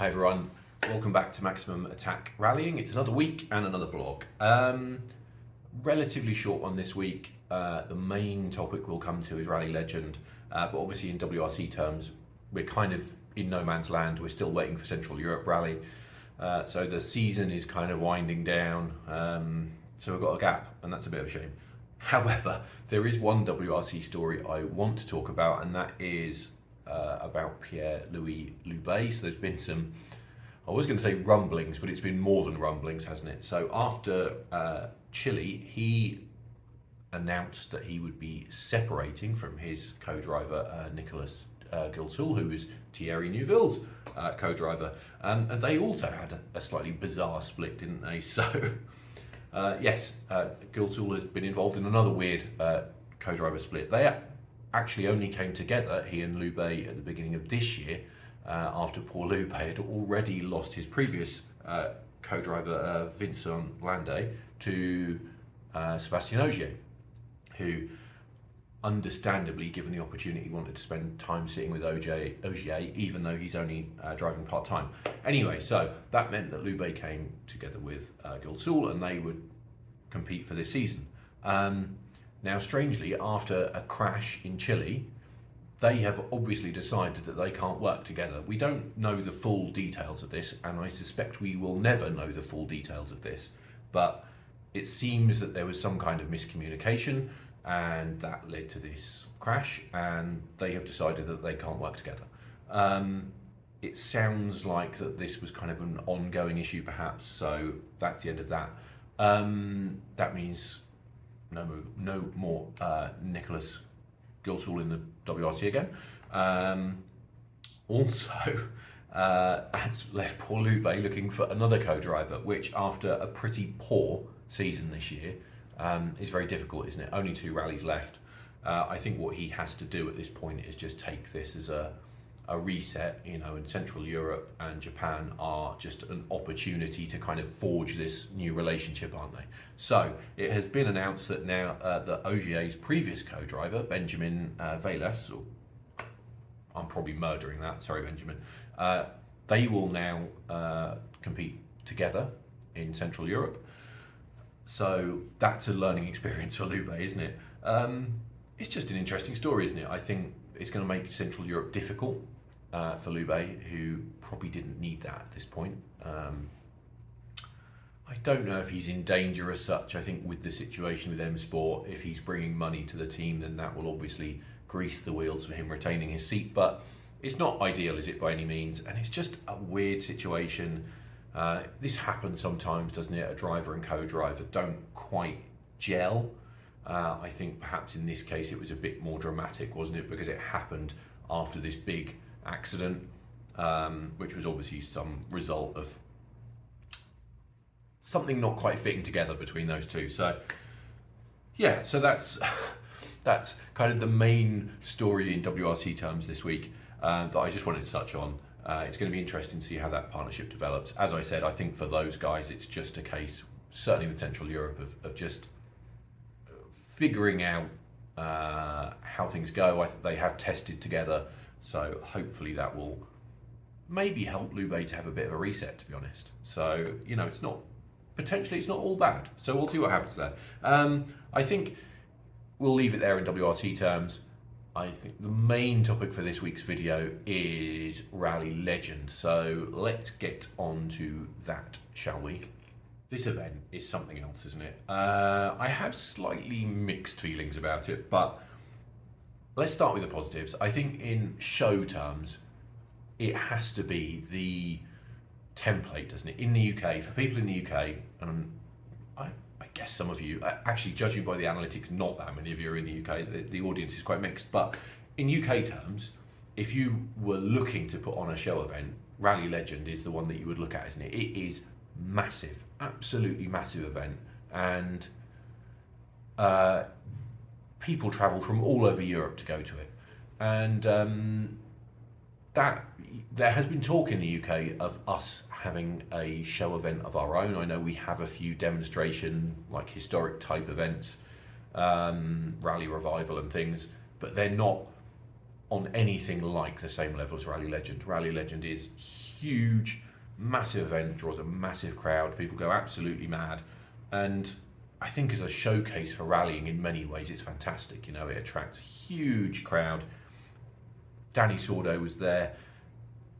Hi everyone, welcome back to Maximum Attack Rallying. It's another week and another vlog. Relatively short one this week. The main topic we'll come to is Rally Legend, but obviously in WRC terms, we're kind of in no man's land. We're still waiting for Central Europe Rally. So the season is kind of winding down, so we've got a gap, and that's a bit of a shame. However, there is one WRC story I want to talk about, and that is about Pierre-Louis Loubet. So there's been some, I was going to say rumblings, but it's been more than rumblings, hasn't it? So after Chile, he announced that he would be separating from his co-driver Nicolas Gilsoul, who was Thierry Neuville's co-driver, and they also had a slightly bizarre split, didn't they? So yes, Gilsoul has been involved in another weird co-driver split. They actually only came together, he and Loubet, at the beginning of this year, after poor Loubet had already lost his previous co-driver Vincent Landais to Sébastien Ogier, who understandably, given the opportunity, wanted to spend time sitting with Ogier, even though he's only driving part-time. Anyway, so that meant that Loubet came together with Gilsoul, and they would compete for this season. Now, strangely, after a crash in Chile, they have obviously decided that they can't work together. We don't know the full details of this, and I suspect we will never know the full details of this, but it seems that there was some kind of miscommunication, and that led to this crash, and they have decided that they can't work together. It sounds like that this was kind of an ongoing issue, perhaps, so that's the end of that. That means no more Nicolas Gilsoul in the WRC again. Also, that's left poor Loubet looking for another co-driver, which after a pretty poor season this year is very difficult, isn't it? Only 2 rallies left. I think what he has to do at this point is just take this as a reset, you know, and Central Europe and Japan are just an opportunity to kind of forge this new relationship, aren't they? So it has been announced that now that Ogier's previous co-driver, Benjamin Velas, or I'm probably murdering that, sorry Benjamin, they will now compete together in Central Europe. So that's a learning experience for Loubet, isn't it? It's just an interesting story, isn't it? I think it's going to make Central Europe difficult for Loubet, who probably didn't need that at this point. I don't know if he's in danger as such. I think with the situation with M Sport, if he's bringing money to the team, then that will obviously grease the wheels for him retaining his seat. But it's not ideal, is it, by any means? And it's just a weird situation. This happens sometimes, doesn't it? A driver and co-driver don't quite gel. I think perhaps in this case it was a bit more dramatic, wasn't it? Because it happened after this big accident, which was obviously some result of something not quite fitting together between those two. So yeah, so that's kind of the main story in WRC terms this week that I just wanted to touch on. It's going to be interesting to see how that partnership develops. As I said, I think for those guys it's just a case, certainly with Central Europe, of just figuring out how things go. I think they have tested together, so hopefully that will maybe help Loubet to have a bit of a reset, to be honest. So, you know, it's not all bad. So we'll see what happens there. I think we'll leave it there in WRC terms. I think the main topic for this week's video is Rally Legend. So let's get on to that, shall we? This event is something else, isn't it? I have slightly mixed feelings about it, but let's start with the positives. I think in show terms, it has to be the template, doesn't it? In the UK, for people in the UK, and I guess some of you, actually judging by the analytics, not that many of you are in the UK, the audience is quite mixed, but in UK terms, if you were looking to put on a show event, Rally Legend is the one that you would look at, isn't it? It is massive, absolutely massive event, and people travel from all over Europe to go to it, and that there has been talk in the UK of us having a show event of our own. I know we have a few demonstration, like historic type events, rally revival and things, but they're not on anything like the same level as Rally Legend. Rally Legend is huge, massive event, draws a massive crowd, people go absolutely mad, and I think as a showcase for rallying in many ways it's fantastic. You know, it attracts a huge crowd. Danny Sordo was there,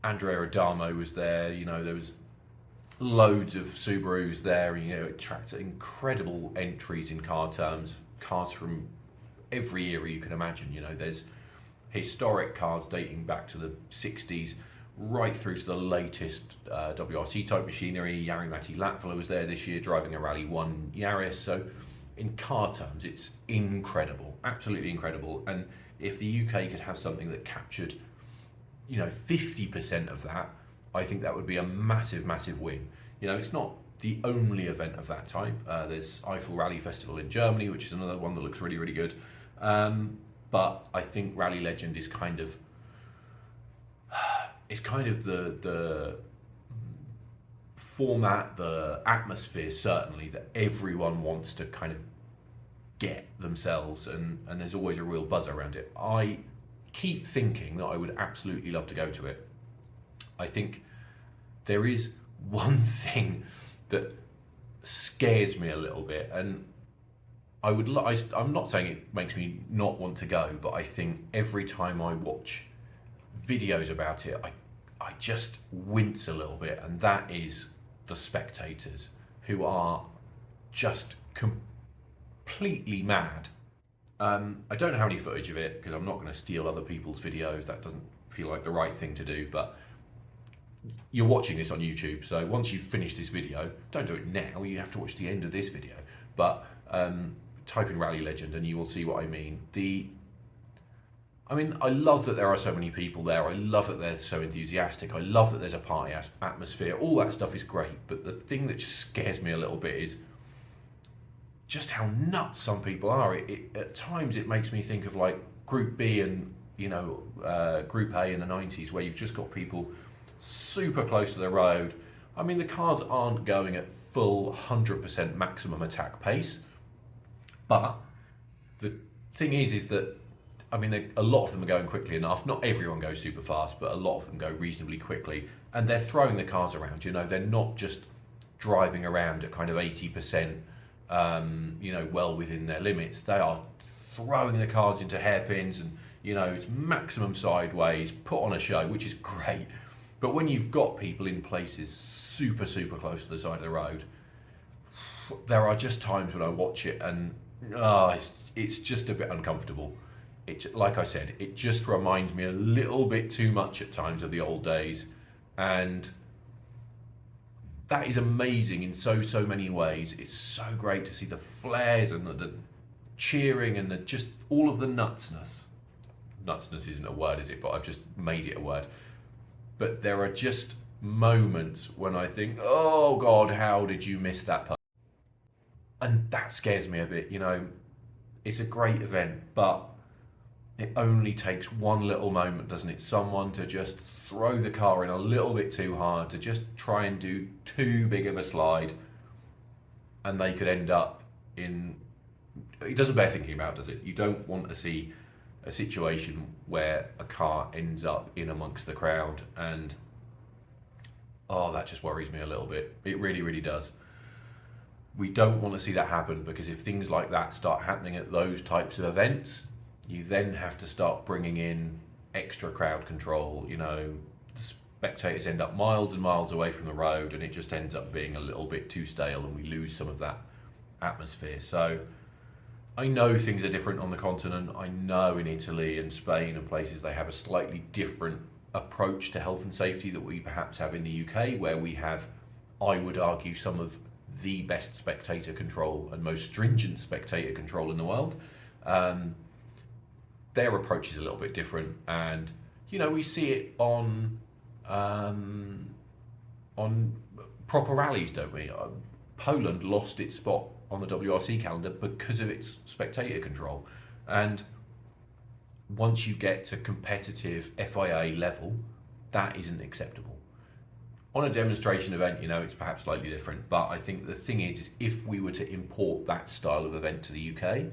Andrea Adamo was there, you know, there was loads of Subarus there, you know, it attracts incredible entries in car terms, cars from every era you can imagine. You know, there's historic cars dating back to the 60s right through to the latest WRC type machinery. Jari-Matti Latvala was there this year driving a Rally 1 Yaris. So in car terms it's incredible, absolutely incredible. And if the UK could have something that captured, you know, 50% of that, I think that would be a massive win. You know, it's not the only event of that type. There's Eiffel Rally Festival in Germany, which is another one that looks really good. But I think Rally Legend is kind of, it's kind of the format, the atmosphere certainly that everyone wants to kind of get themselves, and there's always a real buzz around it. I keep thinking that I would absolutely love to go to it. I think there is one thing that scares me a little bit, and I'm not saying it makes me not want to go, but I think every time I watch videos about it, I just wince a little bit, and that is the spectators who are just completely mad. I don't have any footage of it because I'm not going to steal other people's videos. That doesn't feel like the right thing to do, but you're watching this on YouTube, so once you've finished this video, don't do it now, you have to watch the end of this video, but type in Rally Legend and you will see what I mean. I love that there are so many people there, I love that they're so enthusiastic, I love that there's a party atmosphere, all that stuff is great, but the thing that just scares me a little bit is just how nuts some people are. At times it makes me think of like Group B and, you know, Group A in the 90s, where you've just got people super close to the road. I mean, the cars aren't going at full 100% maximum attack pace, but the thing is that, I mean, a lot of them are going quickly enough. Not everyone goes super fast, but a lot of them go reasonably quickly, and they're throwing the cars around. You know, they're not just driving around at kind of 80%, you know, well within their limits. They are throwing the cars into hairpins, and, you know, it's maximum sideways, put on a show, which is great. But when you've got people in places super close to the side of the road, there are just times when I watch it and it's just a bit uncomfortable. Like I said, it just reminds me a little bit too much at times of the old days, and that is amazing in so many ways. It's so great to see the flares and the cheering and just all of the nutsness. Nutsness isn't a word, is it? But I've just made it a word. But there are just moments when I think, oh God, how did you miss that part? And that scares me a bit. You know, it's a great event, but it only takes one little moment, doesn't it? Someone to just throw the car in a little bit too hard, to just try and do too big of a slide, and they could end up in... It doesn't bear thinking about, does it? You don't want to see a situation where a car ends up in amongst the crowd, and that just worries me a little bit. It really does. We don't want to see that happen, because if things like that start happening at those types of events, you then have to start bringing in extra crowd control. You know, the spectators end up miles and miles away from the road, and it just ends up being a little bit too stale, and we lose some of that atmosphere. So I know things are different on the continent. I know in Italy and Spain and places they have a slightly different approach to health and safety that we perhaps have in the UK, where we have, I would argue, some of the best spectator control and most stringent spectator control in the world. Their approach is a little bit different, and you know, we see it on proper rallies, don't we? Poland lost its spot on the WRC calendar because of its spectator control, and once you get to competitive FIA level, that isn't acceptable. On a demonstration event, you know, it's perhaps slightly different, but I think the thing is, if we were to import that style of event to the UK,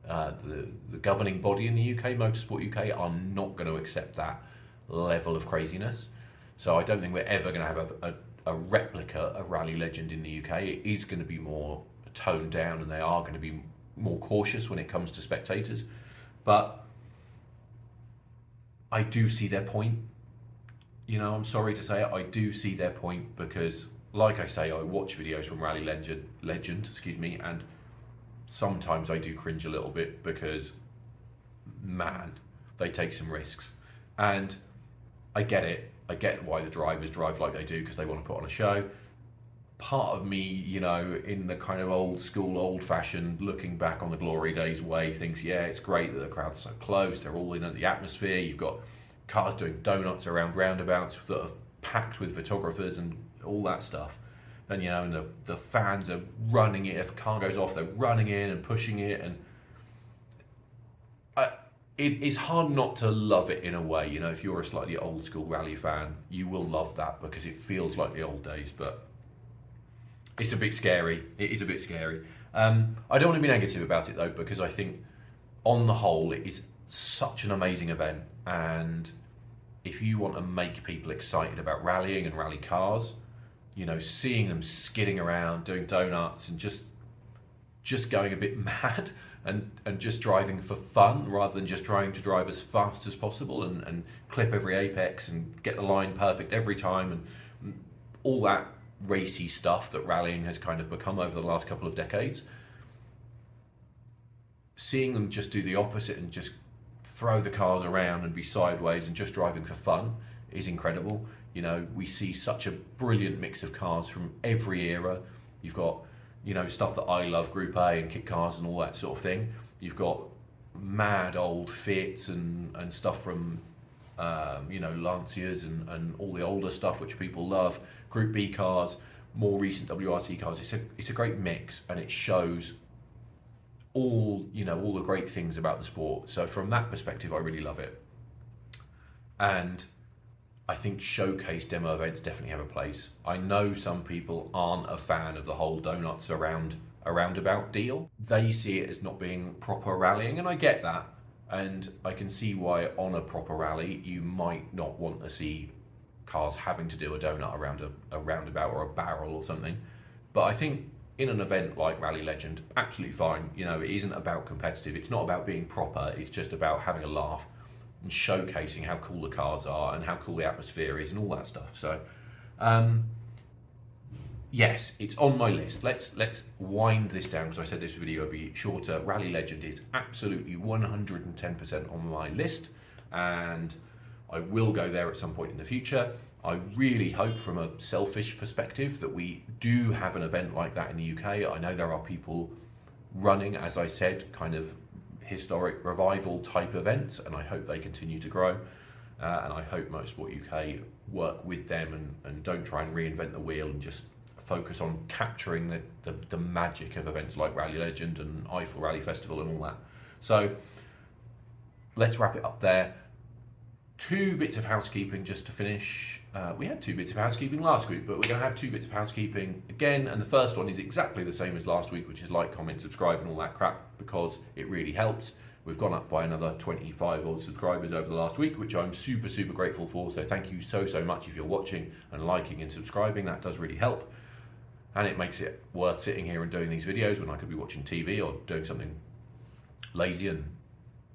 the governing body in the UK, Motorsport UK, are not going to accept that level of craziness. So I don't think we're ever going to have a replica of Rally Legend in the UK. It is going to be more toned down, and they are going to be more cautious when it comes to spectators. But I do see their point. You know, I'm sorry to say it, I do see their point, because, like I say, I watch videos from Rally Legend, and sometimes I do cringe a little bit, because, man, they take some risks. And I get it. I get why the drivers drive like they do, because they want to put on a show. Part of me, you know, in the kind of old school, old fashioned, looking back on the glory days way, thinks, yeah, it's great that the crowd's so close, they're all in at the atmosphere, you've got cars doing donuts around roundabouts that are packed with photographers and all that stuff. And, you know, and the fans are running it. If a car goes off, they're running in and pushing it. And it is hard not to love it in a way. You know, if you're a slightly old school rally fan, you will love that, because it feels like the old days. But it's a bit scary. It is a bit scary. I don't want to be negative about it, though, because I think on the whole, it is such an amazing event. And if you want to make people excited about rallying and rally cars, you know, seeing them skidding around, doing donuts, and just going a bit mad, and just driving for fun rather than just trying to drive as fast as possible and clip every apex and get the line perfect every time, and all that racy stuff that rallying has kind of become over the last couple of decades. Seeing them just do the opposite and just throw the cars around and be sideways and just driving for fun is incredible. You know, we see such a brilliant mix of cars from every era. You've got, you know, stuff that I love, Group A and kit cars and all that sort of thing. You've got mad old Fiats and stuff from, you know, Lancias and all the older stuff which people love. Group B cars, more recent WRC cars. It's a great mix, and it shows all, you know, all the great things about the sport. So from that perspective, I really love it. And I think showcase demo events definitely have a place. I know some people aren't a fan of the whole donuts around a roundabout deal. They see it as not being proper rallying, and I get that. And I can see why on a proper rally, you might not want to see cars having to do a donut around a roundabout or a barrel or something. But I think in an event like Rally Legend, absolutely fine. You know, it isn't about competitive. It's not about being proper. It's just about having a laugh and showcasing how cool the cars are and how cool the atmosphere is and all that stuff. So, yes, it's on my list. Let's wind this down, because I said this video would be shorter. Rally Legend is absolutely 110% on my list, and I will go there at some point in the future. I really hope, from a selfish perspective, that we do have an event like that in the UK. I know there are people running, as I said, kind of historic revival type events, and I hope they continue to grow. And I hope Motorsport UK work with them and don't try and reinvent the wheel, and just focus on capturing the magic of events like Rally Legend and Eiffel Rally Festival and all that. So let's wrap it up there. 2 bits of housekeeping just to finish. We had 2 bits of housekeeping last week, but we're going to have 2 bits of housekeeping again, and the first one is exactly the same as last week, which is like, comment, subscribe and all that crap, because it really helps. We've gone up by another 25 odd subscribers over the last week, which I'm super grateful for, so thank you so much if you're watching and liking and subscribing. That does really help, and it makes it worth sitting here and doing these videos when I could be watching TV or doing something lazy and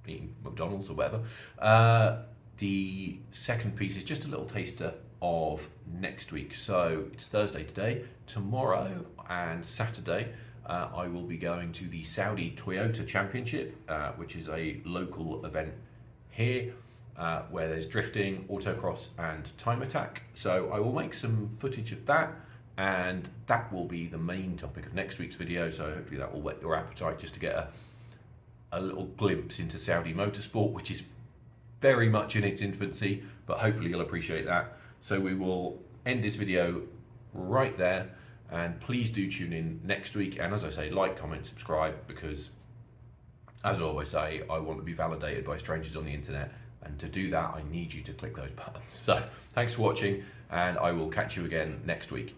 eating McDonald's or whatever. The second piece is just a little taster of next week. So it's Thursday today. Tomorrow and Saturday, I will be going to the Saudi Toyota Championship, which is a local event here, where there's drifting, autocross and time attack. So I will make some footage of that, and that will be the main topic of next week's video. So hopefully that will whet your appetite, just to get a little glimpse into Saudi motorsport, which is very much in its infancy, but hopefully you'll appreciate that. So we will end this video right there, and please do tune in next week. And as I say, like, comment, subscribe, because as I always say, I want to be validated by strangers on the internet, and to do that, I need you to click those buttons. So thanks for watching, and I will catch you again next week.